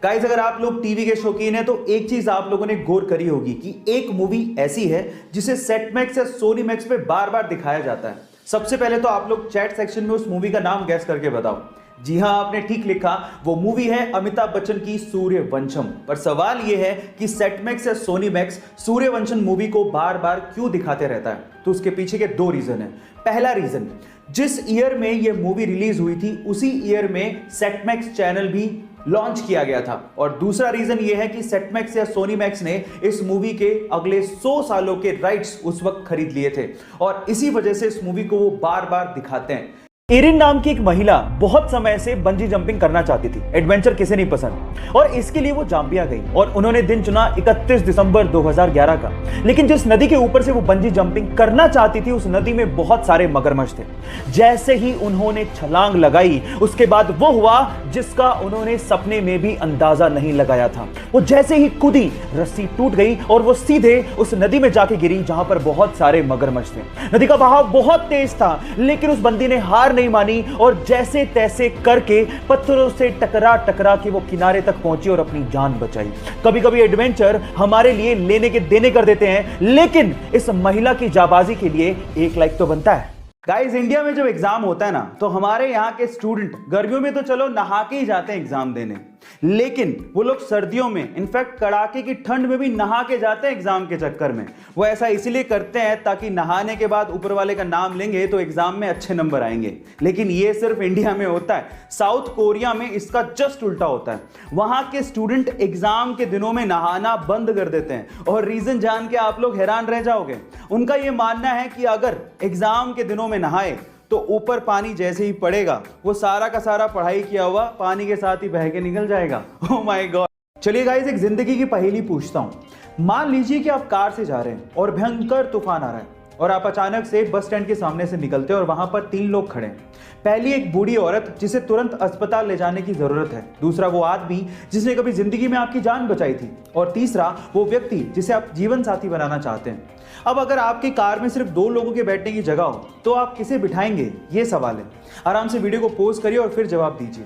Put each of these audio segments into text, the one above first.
Guys, अगर आप लोग टीवी के शौकीन हैं तो एक चीज आप लोगों ने गौर करी होगी कि एक मूवी ऐसी है जिसे सेट मैक्स या सोनी मैक्स पे बार बार दिखाया जाता है। सबसे पहले तो आप लोग चैट सेक्शन में उस मूवी का नाम गैस करके बताओ। जी हां, आपने ठीक लिखा, वो मूवी है अमिताभ बच्चन की सूर्यवंशम। पर सवाल यह है कि सेट मैक्स या सोनी मैक्स सूर्यवंशम मूवी को बार बार क्यों दिखाते रहता है? तो उसके पीछे के दो रीजन है। पहला रीजन, जिस ईयर में यह मूवी रिलीज हुई थी उसी ईयर में सेट मैक्स चैनल भी लॉन्च किया गया था। और दूसरा रीजन यह है कि सेट मैक्स या सोनी मैक्स ने इस मूवी के अगले 100 सालों के राइट्स उस वक्त खरीद लिए थे और इसी वजह से इस मूवी को वो बार बार दिखाते हैं। एरिन नाम की एक महिला बहुत समय से बंजी जंपिंग करना चाहती थी। एडवेंचर किसे नहीं पसंद, और इसके लिए वो जाम्बिया गई और उन्होंने दिन चुना 31 दिसंबर 2011 का। लेकिन जिस नदी के ऊपर से वो बंजी जंपिंग करना चाहती थी उस नदी में बहुत सारे मगरमच्छ थे। जैसे ही उन्होंने छलांग लगाई उसके बाद वो हुआ जिसका उन्होंने सपने में भी अंदाजा नहीं लगाया था। वो जैसे ही कूदी, रस्सी टूट गई और वो सीधे उस नदी में जाके गिरी जहां पर बहुत सारे मगरमच्छ थे। नदी का बहाव बहुत तेज था लेकिन उस बंदी ने हार नहीं मानी और जैसे तैसे करके पत्थरों से टकरा के वो किनारे तक पहुंची और अपनी जान बचाई। कभी कभी एडवेंचर हमारे लिए लेने के देने कर देते हैं, लेकिन इस महिला की जाबाजी के लिए एक लाइक तो बनता है। गाइस, इंडिया में जब एग्जाम होता है ना तो हमारे यहाँ के स्टूडेंट गर्मियों में तो चलो नहा के ही जाते हैं एग्जाम देने, लेकिन वो लोग सर्दियों में, इनफैक्ट कड़ाके की ठंड में भी नहा के जाते हैं एग्जाम के चक्कर में। वो ऐसा इसलिए करते हैं ताकि नहाने के बाद ऊपर वाले का नाम लेंगे तो एग्जाम में अच्छे नंबर आएंगे। लेकिन ये सिर्फ इंडिया में होता है, साउथ कोरिया में इसका जस्ट उल्टा होता है। वहां के स्टूडेंट एग्जाम के दिनों में नहाना बंद कर देते हैं और रीजन जान के आप लोग हैरान रह जाओगे। उनका यह मानना है कि अगर एग्जाम के दिनों में नहाए तो ऊपर पानी जैसे ही पड़ेगा वो सारा का सारा पढ़ाई किया हुआ पानी के साथ ही बह के निकल जाएगा। Oh my God. चलिए गाइस, एक जिंदगी की पहेली पूछता हूं। मान लीजिए कि आप कार से जा रहे हैं और भयंकर तूफान आ रहा है और आप अचानक से बस स्टैंड के सामने से निकलते हैं और वहां पर 3 लोग खड़े हैं। पहली एक बूढ़ी औरत जिसे तुरंत अस्पताल ले जाने की जरूरत है, दूसरा वो आदमी जिसने कभी जिंदगी में आपकी जान बचाई थी, और तीसरा वो व्यक्ति जिसे आप जीवन साथी बनाना चाहते हैं। अब अगर आपकी कार में सिर्फ 2 लोगों के बैठने की जगह हो तो आप किसे बिठाएंगे? ये सवाल है। आराम से वीडियो को पॉज करिए और फिर जवाब दीजिए।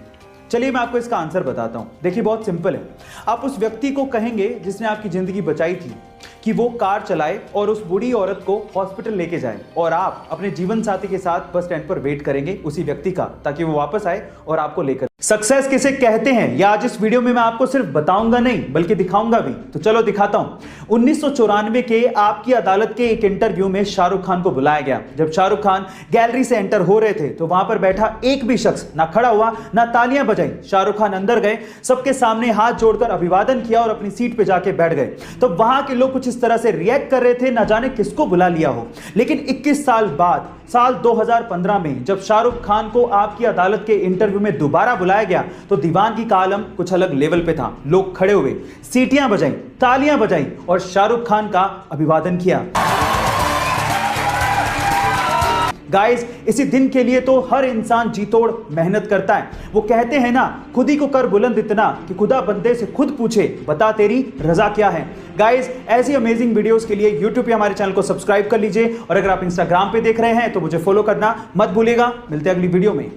चलिए मैं आपको इसका आंसर बताता हूं। देखिए, बहुत सिंपल है। आप उस व्यक्ति को कहेंगे जिसने आपकी जिंदगी बचाई थी कि वो कार चलाए और उस बूढ़ी औरत को हॉस्पिटल लेके जाए, और आप अपने जीवन साथी के साथ बस स्टैंड पर वेट करेंगे उसी व्यक्ति का, ताकि वो वापस आए और आपको लेकर। सक्सेस किसे कहते हैं या आज इस वीडियो में मैं आपको सिर्फ बताऊंगा नहीं बल्कि दिखाऊंगा भी। तो चलो दिखाता हूं। 1994 के आपकी अदालत के एक इंटरव्यू में शाहरुख खान को बुलाया गया। जब शाहरुख खान गैलरी से एंटर हो रहे थे तो वहां पर बैठा एक भी शख्स ना खड़ा हुआ ना तालियां बजाई। शाहरुख खान अंदर गए, सबके सामने हाथ जोड़कर अभिवादन किया और अपनी सीट पे जाके बैठ गए। तो वहां के लोग कुछ इस तरह से रिएक्ट कर रहे थे, ना जाने किसको बुला लिया हो। लेकिन 21 साल बाद, साल 2015 में जब शाहरुख खान को आपकी अदालत के इंटरव्यू में दोबारा बुलाया गया तो दीवानगी का आलम कुछ अलग लेवल पे था। लोग खड़े हुए, सीटियां बजाई, तालियां बजाई और शाहरुख खान का अभिवादन किया। गाइस, इसी दिन के लिए तो हर इंसान जी तोड़ मेहनत करता है। वो कहते हैं ना, खुद ही को कर बुलंद इतना कि खुदा बंदे से खुद पूछे, बता तेरी रजा क्या है। गाइस, ऐसी अमेजिंग वीडियोस के लिए YouTube पे हमारे चैनल को सब्सक्राइब कर लीजिए और अगर आप Instagram पे देख रहे हैं तो मुझे फॉलो करना मत भूलिएगा। मिलते हैं अगली वीडियो में।